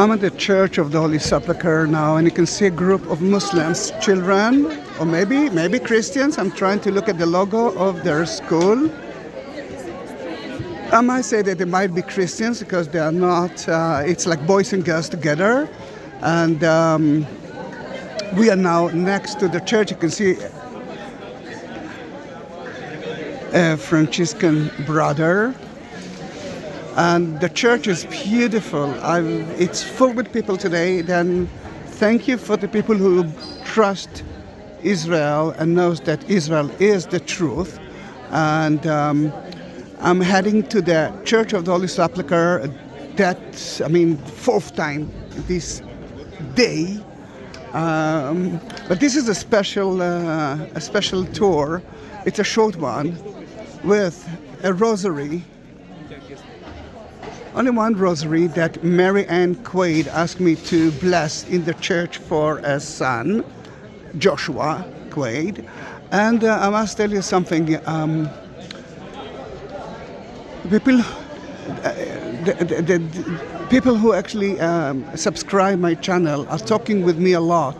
I'm at the Church of the Holy Sepulchre now, and you can see a group of Muslims, children, or maybe Christians. I'm trying to look at the logo of their school. I might say that they might be Christians because they are not. It's like boys and girls together, and we are now next to the church. You can see a Franciscan brother. And the church is beautiful. It's full with people today. Then thank you for the people who trust Israel and knows that Israel is the truth. And I'm heading to the Church of the Holy Sepulchre. Fourth time this day. But this is a special tour. It's a short one with a rosary. Only one rosary that Mary Ann Quaid asked me to bless in the church for a son, Joshua Quaid. And I must tell you something. People who actually subscribe my channel are talking with me a lot.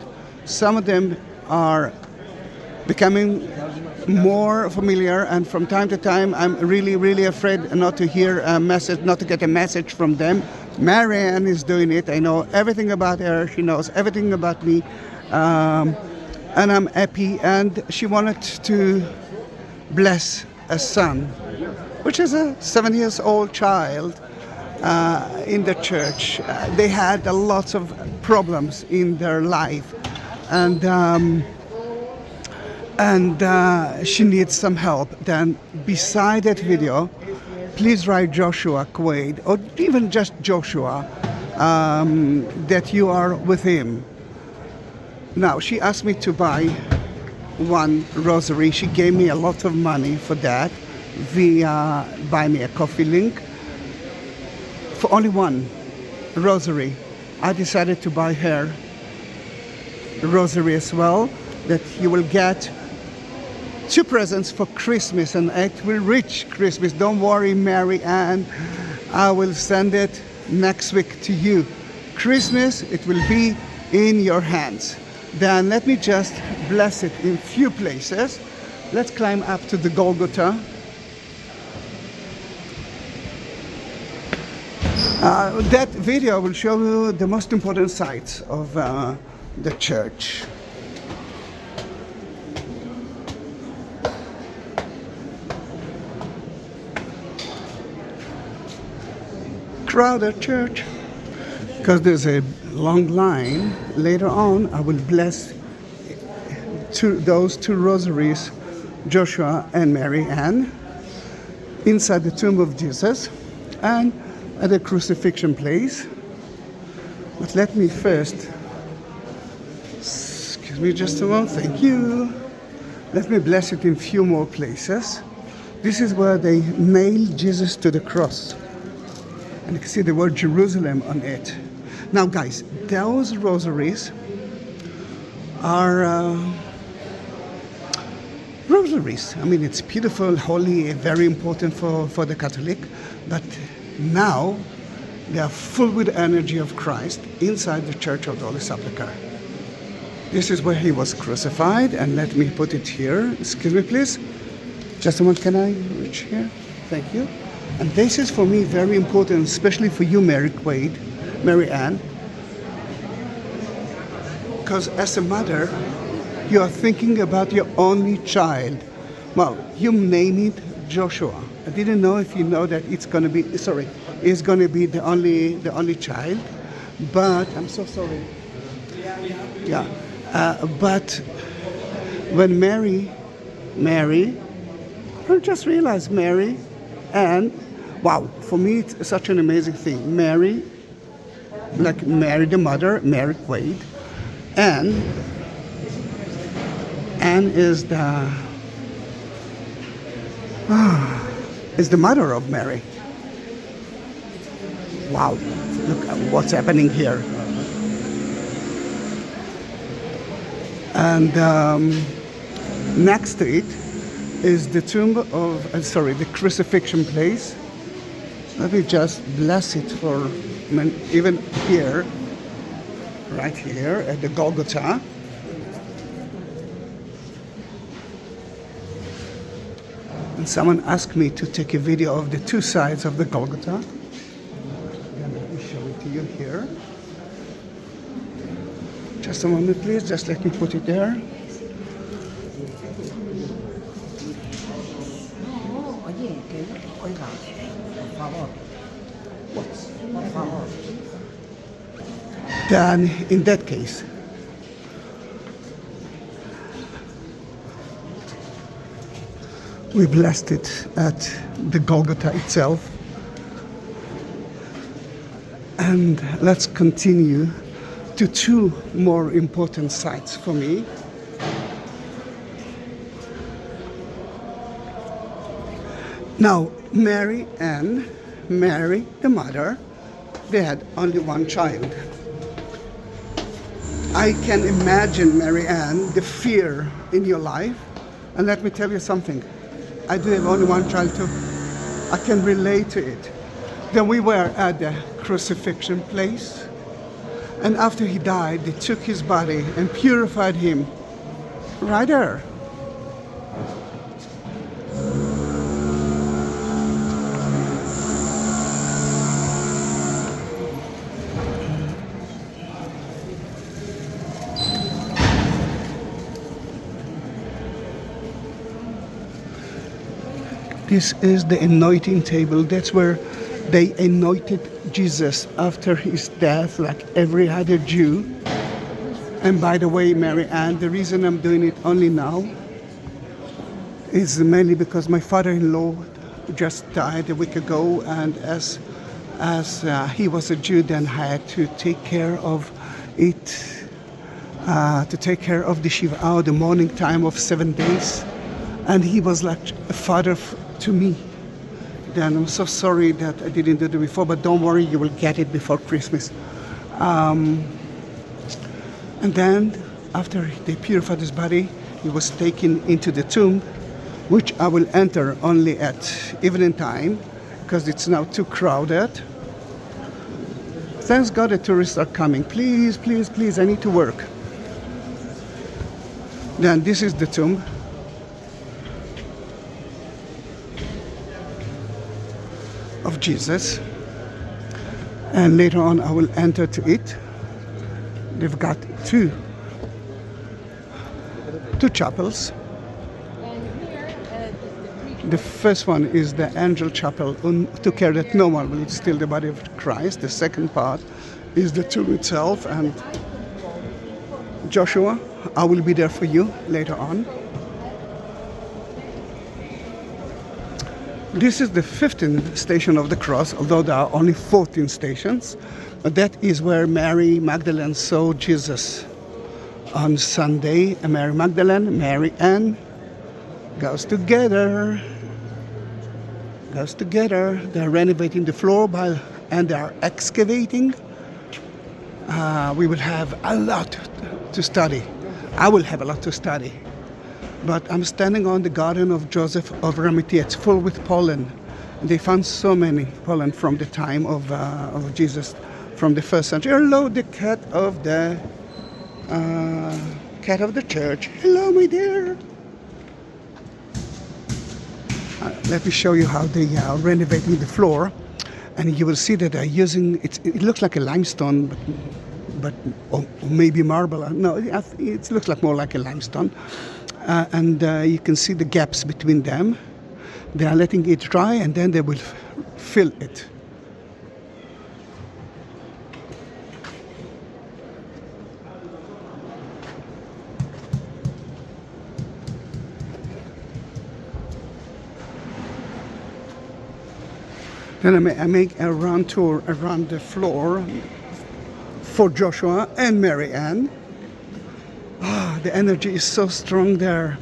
Some of them are becoming more familiar, and from time to time I'm really afraid not to hear a message, not to get a message from them. Marianne is doing it. I know everything about her. She knows everything about me, and I'm happy. And she wanted to bless a son, which is a 7-year-old child in the church. They had lots of problems in their life, and she needs some help. Then beside that video, please write Joshua Quaid, or even just Joshua, that you are with him. Now, she asked me to buy one rosary. She gave me a lot of money for that via Buy Me a Coffee link. For only one rosary, I decided to buy her a rosary as well, that you will get 2 presents for Christmas, and it will reach Christmas. Don't worry, Mary Ann. I will send it next week to you. Christmas, it will be in your hands. Then let me just bless it in few places. Let's climb up to the Golgotha. That video will show you the most important sites of the church. Crowded church, because there's a long line. Later on, I will bless those 2 rosaries, Joshua and Mary Ann, inside the tomb of Jesus and at the crucifixion place. But let me first, excuse me just a moment, thank you. Let me bless it in few more places. This is where they nailed Jesus to the cross. And you can see the word Jerusalem on it. Now guys, those rosaries are rosaries. I mean, it's beautiful, holy, very important for the Catholic. But now they are full with the energy of Christ inside the Church of the Holy Sepulchre. This is where he was crucified, and let me put it here. Excuse me, please. Just a moment, can I reach here? Thank you. And this is for me very important, especially for you, Mary Ann, because as a mother, you are thinking about your only child. Well, you name it Joshua. I didn't know if you know that it's going to be the only child, but I'm so sorry. Yeah, but when Mary, I just realized Mary. And wow, for me it's such an amazing thing. Mary, like Mary the mother, Mary Quaid, and is the mother of Mary. Wow, look at what's happening here. And next to it is the tomb of, the crucifixion place. Let me just bless it for even here, right here at the Golgotha. And someone asked me to take a video of the two sides of the Golgotha. And let me show it to you here. Just a moment, please. Just let me put it there. Then, in that case, we blessed it at the Golgotha itself. And let's continue to two more important sites for me. Now, Mary and Mary, the mother, they had only one child. I can imagine, Mary Ann, the fear in your life. And let me tell you something. I do have only one child too. I can relate to it. Then we were at the crucifixion place. And after he died, they took his body and purified him right there. This is the anointing table. That's where they anointed Jesus after his death, like every other Jew. And by the way, Mary Ann, the reason I'm doing it only now is mainly because my father-in-law just died a week ago, and as he was a Jew, then I had to take care of it, to take care of the Shiva, the morning time of 7 days. And he was like a father to me. Then I'm so sorry that I didn't do it before, but don't worry, you will get it before Christmas. And then after they purified his body, he was taken into the tomb, which I will enter only at evening time because it's now too crowded. Thanks God the tourists are coming. Please, please, please, I need to work. Then this is the tomb. Of Jesus, and later on I will enter to it. They've got two chapels. The first one is the angel chapel, who took care that no one will steal the body of Christ. The second part is the tomb itself. And Joshua, I will be there for you later on. This is the 15th station of the cross, although there are only 14 stations. But that is where Mary Magdalene saw Jesus on Sunday. And Mary Magdalene, Mary Ann, goes together. They're renovating the floor and they are excavating. We will have a lot to study. I will have a lot to study. But I'm standing on the garden of Joseph of Arimathea. It's full with pollen. And they found so many pollen from the time of Jesus, from the first century. Hello, the cat of the church. Hello, my dear. Let me show you how they are renovating the floor, and you will see that they're using it looks like a limestone, but or maybe marble. No, it looks like more like a limestone. And you can see the gaps between them. They are letting it dry, and then they will fill it. Then I make a round tour around the floor for Joshua and Mary Ann. The energy is so strong there.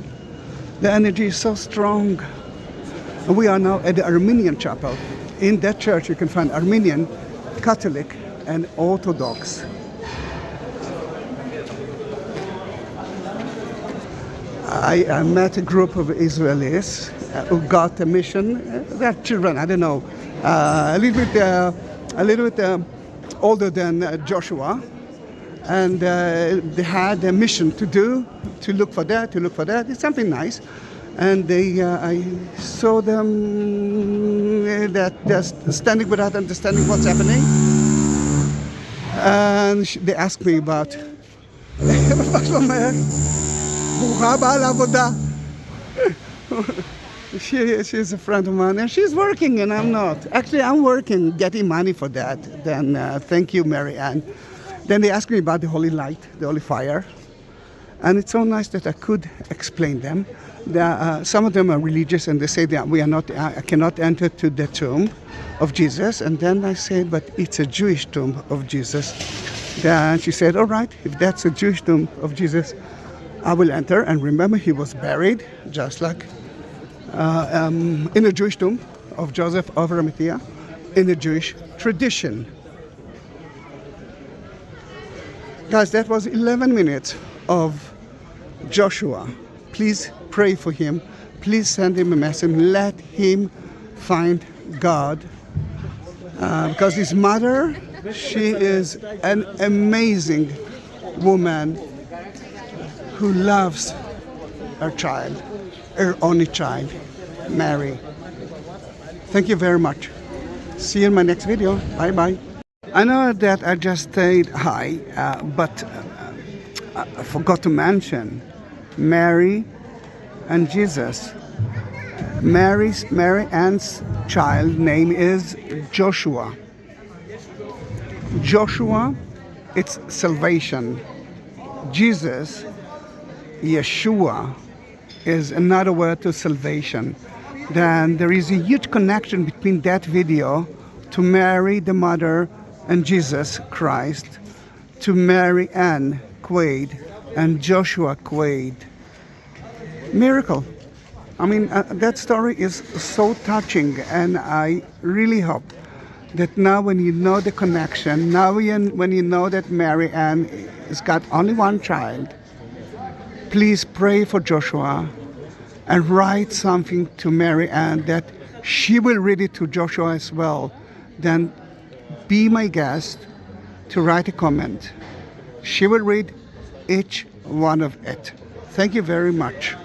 The energy is so strong. And we are now at the Armenian chapel. In that church you can find Armenian, Catholic and Orthodox. I met a group of Israelis who got a mission. They're children, I don't know, a little bit older than Joshua, and they had a mission to do, to look for that. It's something nice. And I saw them that they're standing without understanding what's happening. And they asked me about, she's a friend of mine, and she's working, and I'm not. Actually, I'm working, getting money for that. Then thank you, Mary Ann. Then they asked me about the holy light, the holy fire. And it's so nice that I could explain them. Some of them are religious, and they say that I cannot enter to the tomb of Jesus. And then I said, but it's a Jewish tomb of Jesus. Then she said, all right, if that's a Jewish tomb of Jesus, I will enter. And remember, he was buried just like in a Jewish tomb of Joseph of Arimathea, in the Jewish tradition. Guys, that was 11 minutes of Joshua. Please pray for him. Please send him a message. Let him find God. Because his mother, she is an amazing woman who loves her child, her only child, Mary. Thank you very much. See you in my next video. Bye-bye. I know that I just said hi, but I forgot to mention Mary and Jesus. Mary Ann's child name is Joshua. Joshua, it's salvation. Jesus, Yeshua, is another word to salvation. Then there is a huge connection between that video to Mary, the mother, and Jesus Christ, to Mary Ann Quaid and Joshua Quaid. Miracle. I mean, that story is so touching, and I really hope that now when you know the connection, now when you know that Mary Ann has got only one child, please pray for Joshua and write something to Mary Ann that she will read it to Joshua as well. Then be my guest to write a comment. She will read each one of it. Thank you very much.